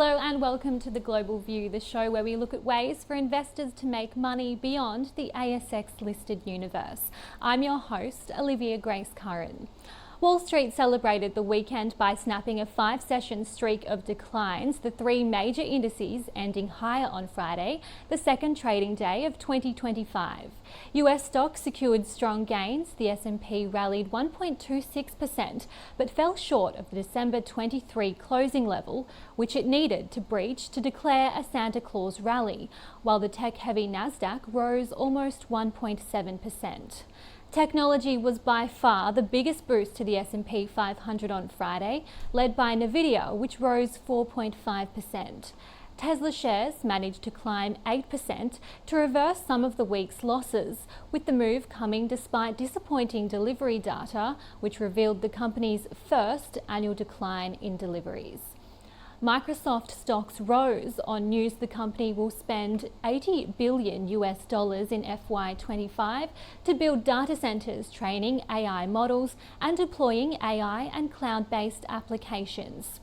Hello and welcome to The Global View, the show where we look at ways for investors to make money beyond the ASX-listed universe. I'm your host, Olivia Grace-Curran. Wall Street celebrated the weekend by snapping a 5-session streak of declines, the three major indices ending higher on Friday, the second trading day of 2025. US stocks secured strong gains. The S&P rallied 1.26%, but fell short of the December 23 closing level, which it needed to breach to declare a Santa Claus rally, while the tech-heavy Nasdaq rose almost 1.7%. Technology was by far the biggest boost to the S&P 500 on Friday, led by Nvidia, which rose 4.5%. Tesla shares managed to climb 8% to reverse some of the week's losses, with the move coming despite disappointing delivery data, which revealed the company's first annual decline in deliveries. Microsoft stocks rose on news the company will spend $80 billion in FY25 to build data centers, training AI models, and deploying AI and cloud-based applications.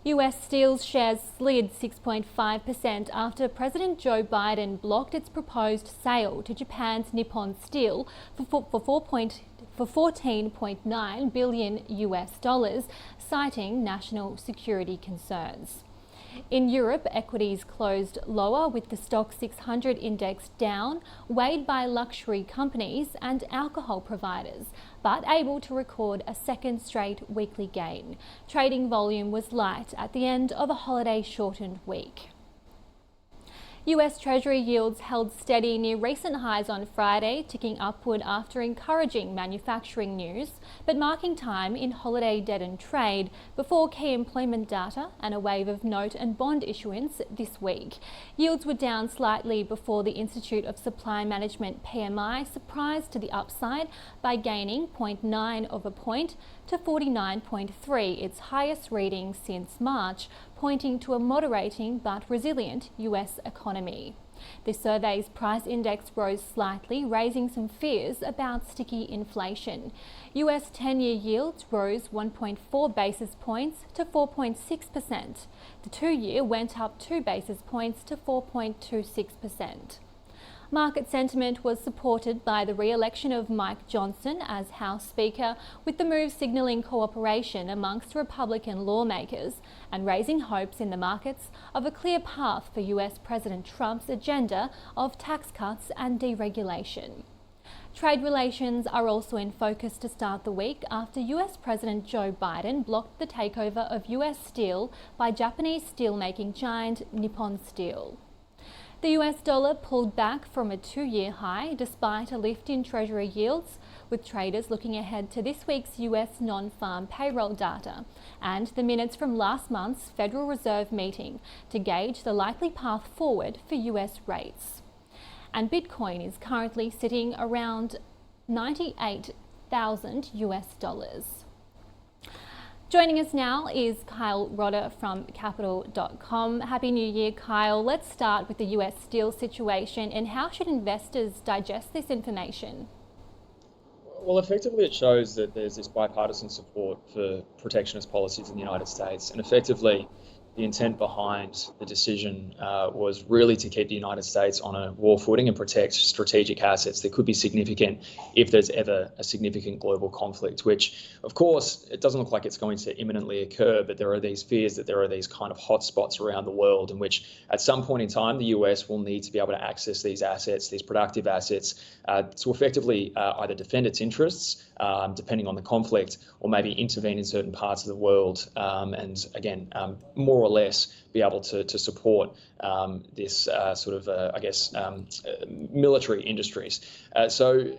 US Steel shares slid 6.5% after President Joe Biden blocked its proposed sale to Japan's Nippon Steel for $14.9 billion, citing national security concerns. In Europe, equities closed lower, with the Stoxx 600 index down, weighed by luxury companies and alcohol providers, but able to record a second straight weekly gain. Trading volume was light at the end of a holiday-shortened week. US Treasury yields held steady near recent highs on Friday, ticking upward after encouraging manufacturing news, but marking time in holiday-deadened trade before key employment data and a wave of note and bond issuance this week. Yields were down slightly before the Institute of Supply Management PMI surprised to the upside by gaining 0.9 of a point to 49.3, its highest reading since March, pointing to a moderating but resilient US economy. The survey's price index rose slightly, raising some fears about sticky inflation. US 10-year yields rose 1.4 basis points to 4.6%. The 2-year went up 2 basis points to 4.26%. Market sentiment was supported by the re-election of Mike Johnson as House Speaker, with the move signalling cooperation amongst Republican lawmakers and raising hopes in the markets of a clear path for US President Trump's agenda of tax cuts and deregulation. Trade relations are also in focus to start the week after US President Joe Biden blocked the takeover of US steel by Japanese steelmaking giant Nippon Steel. The US dollar pulled back from a 2-year high despite a lift in Treasury yields, with traders looking ahead to this week's US non-farm payroll data and the minutes from last month's Federal Reserve meeting to gauge the likely path forward for US rates. And Bitcoin is currently sitting around $98,000 US. Joining us now is Kyle Rodda from Capital.com. Happy New Year, Kyle. Let's start with the US steel situation, and how should investors digest this information? Well, effectively it shows that there's this bipartisan support for protectionist policies in the United States, and effectively the intent behind the decision was really to keep the United States on a war footing and protect strategic assets that could be significant if there's ever a significant global conflict, which, of course, it doesn't look like it's going to imminently occur, but there are these fears that there are these kind of hotspots around the world in which at some point in time the US will need to be able to access these assets, these productive assets, to effectively either defend its interests, depending on the conflict, or maybe intervene in certain parts of the world and, again, more or less be able to support this military industries. So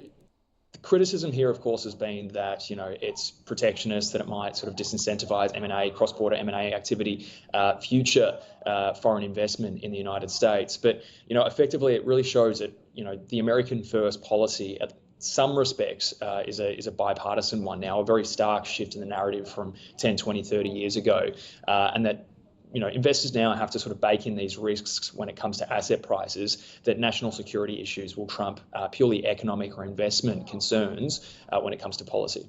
the criticism here, of course, has been that, it's protectionist, that it might sort of disincentivize M&A, cross-border M&A activity, future foreign investment in the United States. But, effectively, it really shows that, the American first policy at some respects is a bipartisan one now, a very stark shift in the narrative from 10, 20, 30 years ago, and that investors now have to sort of bake in these risks when it comes to asset prices, that national security issues will trump purely economic or investment concerns when it comes to policy.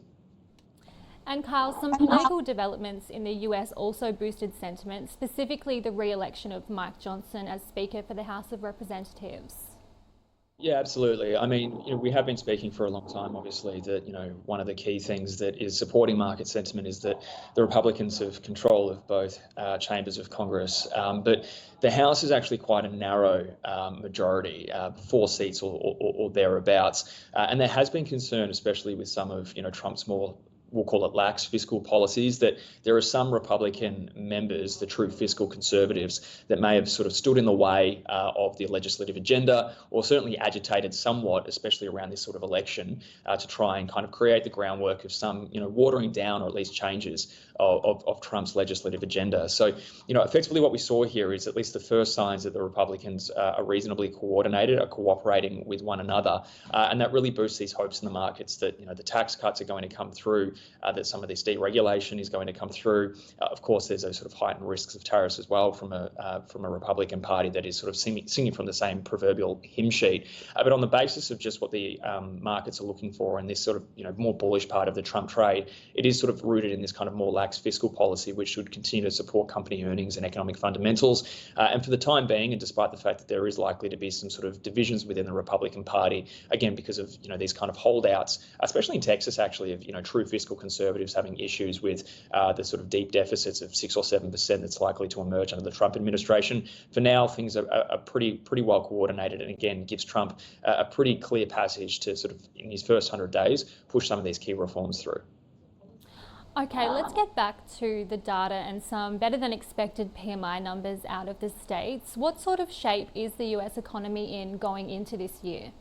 And Kyle, some political developments in the US also boosted sentiment, specifically the re-election of Mike Johnson as Speaker for the House of Representatives. Yeah, absolutely. I mean, we have been speaking for a long time, obviously, that, one of the key things that is supporting market sentiment is that the Republicans have control of both chambers of Congress. But the House is actually quite a narrow majority, 4 seats or thereabouts. And there has been concern, especially with some of, Trump's more, we'll call it lax fiscal policies, that there are some Republican members, the true fiscal conservatives, that may have sort of stood in the way of the legislative agenda, or certainly agitated somewhat, especially around this sort of election, to try and kind of create the groundwork of some, watering down or at least changes of Trump's legislative agenda. So, effectively what we saw here is at least the first signs that the Republicans are reasonably coordinated, are cooperating with one another. And that really boosts these hopes in the markets that, the tax cuts are going to come through, that some of this deregulation is going to come through. Of course, there's those sort of heightened risks of tariffs as well from a Republican Party that is sort of singing from the same proverbial hymn sheet. But on the basis of just what the markets are looking for and this sort of more bullish part of the Trump trade, it is sort of rooted in this kind of more lax fiscal policy, which should continue to support company earnings and economic fundamentals. And for the time being, and despite the fact that there is likely to be some sort of divisions within the Republican Party, again because of these kind of holdouts, especially in Texas, actually, of true fiscal conservatives having issues with the sort of deep deficits of 6 or 7% that's likely to emerge under the Trump administration. For now, things are pretty well coordinated, and again gives Trump a pretty clear passage to sort of in his first 100 days push some of these key reforms through. Okay, let's get back to the data and some better than expected PMI numbers out of the States. What sort of shape is the US economy in going into this year?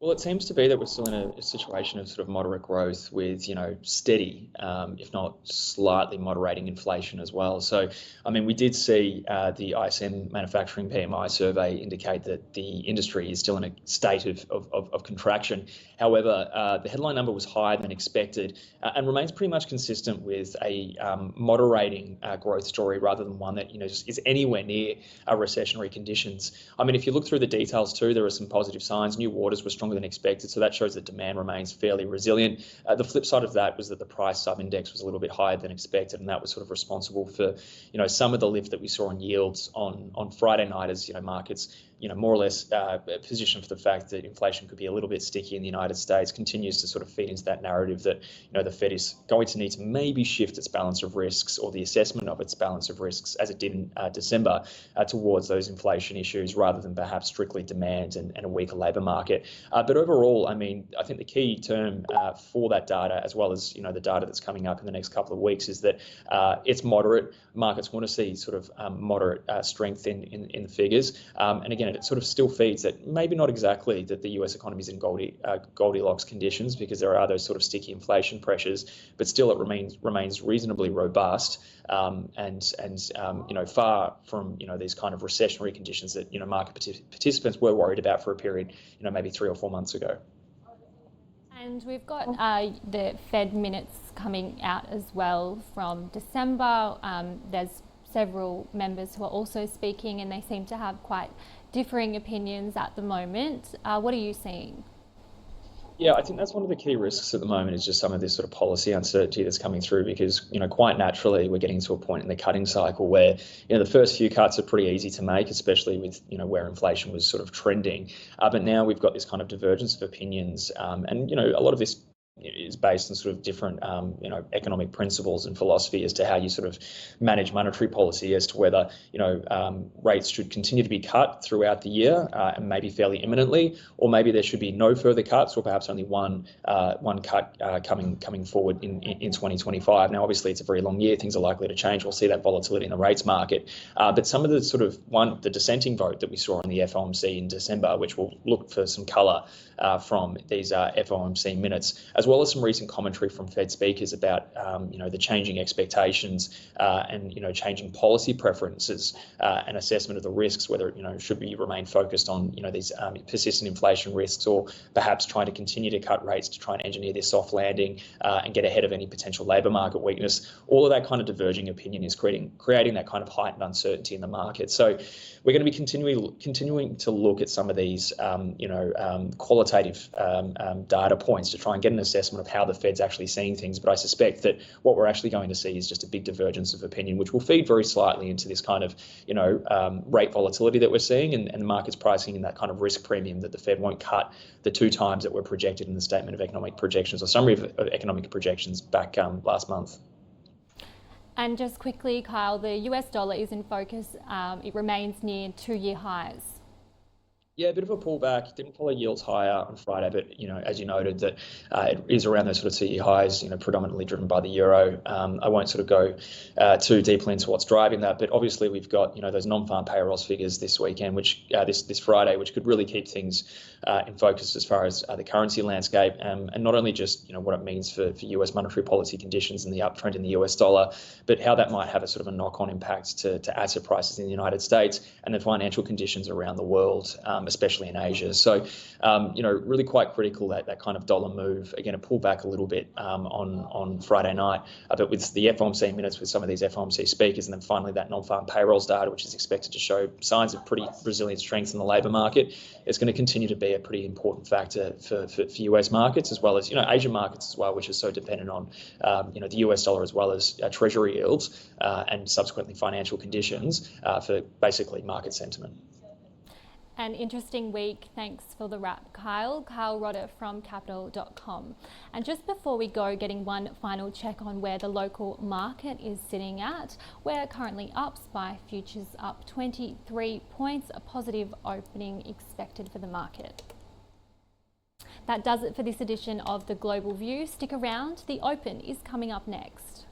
Well, it seems to be that we're still in a situation of sort of moderate growth with, steady, if not slightly moderating inflation as well. So, I mean, we did see the ISM manufacturing PMI survey indicate that the industry is still in a state of contraction. However, the headline number was higher than expected and remains pretty much consistent with a moderating growth story rather than one that, just is anywhere near recessionary conditions. I mean, if you look through the details too, there are some positive signs. New orders were stronger than expected, so that shows that demand remains fairly resilient. The flip side of that was that the price sub-index was a little bit higher than expected, and that was sort of responsible for some of the lift that we saw in yields on Friday night as markets more or less positioned for the fact that inflation could be a little bit sticky in the United States, continues to sort of feed into that narrative that the Fed is going to need to maybe shift its balance of risks, or the assessment of its balance of risks as it did in December, towards those inflation issues rather than perhaps strictly demand and a weaker labour market. But overall, I mean, I think the key term for that data, as well as the data that's coming up in the next couple of weeks, is that it's moderate. Markets want to see sort of moderate strength in the figures, and again, it sort of still feeds that maybe not exactly that the US economy is in Goldilocks conditions, because there are those sort of sticky inflation pressures, but still it remains reasonably robust, and far from these kind of recessionary conditions that market participants were worried about for a period maybe 3 or 4 months ago. And we've got the Fed minutes coming out as well from December. There's several members who are also speaking, and they seem to have quite differing opinions at the moment. What are you seeing? Yeah, I think that's one of the key risks at the moment, is just some of this sort of policy uncertainty that's coming through, because, quite naturally we're getting to a point in the cutting cycle where, the first few cuts are pretty easy to make, especially with, where inflation was sort of trending. But now we've got this kind of divergence of opinions, and, a lot of this is based on sort of different, economic principles and philosophy as to how you sort of manage monetary policy, as to whether, rates should continue to be cut throughout the year and maybe fairly imminently, or maybe there should be no further cuts, or perhaps only one cut coming forward in 2025. Now, obviously, it's a very long year. Things are likely to change. We'll see that volatility in the rates market. But some of the sort of the dissenting vote that we saw in the FOMC in December, which will look for some colour from these FOMC minutes, as well as some recent commentary from Fed speakers about the changing expectations and changing policy preferences and assessment of the risks, whether should we remain focused on these persistent inflation risks, or perhaps trying to continue to cut rates to try and engineer this soft landing and get ahead of any potential labour market weakness. All of that kind of diverging opinion is creating that kind of heightened uncertainty in the market. So we're going to be continuing to look at some of these qualitative data points to try and get an assessment of how the Fed's actually seeing things, but I suspect that what we're actually going to see is just a big divergence of opinion, which will feed very slightly into this kind of, rate volatility that we're seeing, and the market's pricing in that kind of risk premium that the Fed won't cut the 2 times that were projected in the Statement of Economic Projections or Summary of Economic Projections back last month. And just quickly, Kyle, the US dollar is in focus. It remains near 2-year highs. Yeah, a bit of a pullback. Didn't follow yields higher on Friday, but as you noted, that it is around those sort of 2-year highs. Predominantly driven by the euro. I won't sort of go too deeply into what's driving that, but obviously we've got those non-farm payrolls figures this weekend, which this Friday, which could really keep things in focus as far as the currency landscape, and not only just what it means for US monetary policy conditions and the uptrend in the US dollar, but how that might have a sort of a knock-on impact to asset prices in the United States and the financial conditions around the world. Especially in Asia. So, really quite critical that kind of dollar move. Again, it pulled back a little bit on Friday night, but with the FOMC minutes with some of these FOMC speakers, and then finally that non-farm payrolls data, which is expected to show signs of pretty resilient strength in the labour market, it's going to continue to be a pretty important factor for US markets, as well as Asian markets as well, which is so dependent on the US dollar as well as Treasury yields and subsequently financial conditions for basically market sentiment. An interesting week. Thanks for the wrap, Kyle. Kyle Rodda from capital.com. And just before we go, getting one final check on where the local market is sitting at. We're currently up. SPI futures up 23 points, a positive opening expected for the market. That does it for this edition of The Global View. Stick around. The Open is coming up next.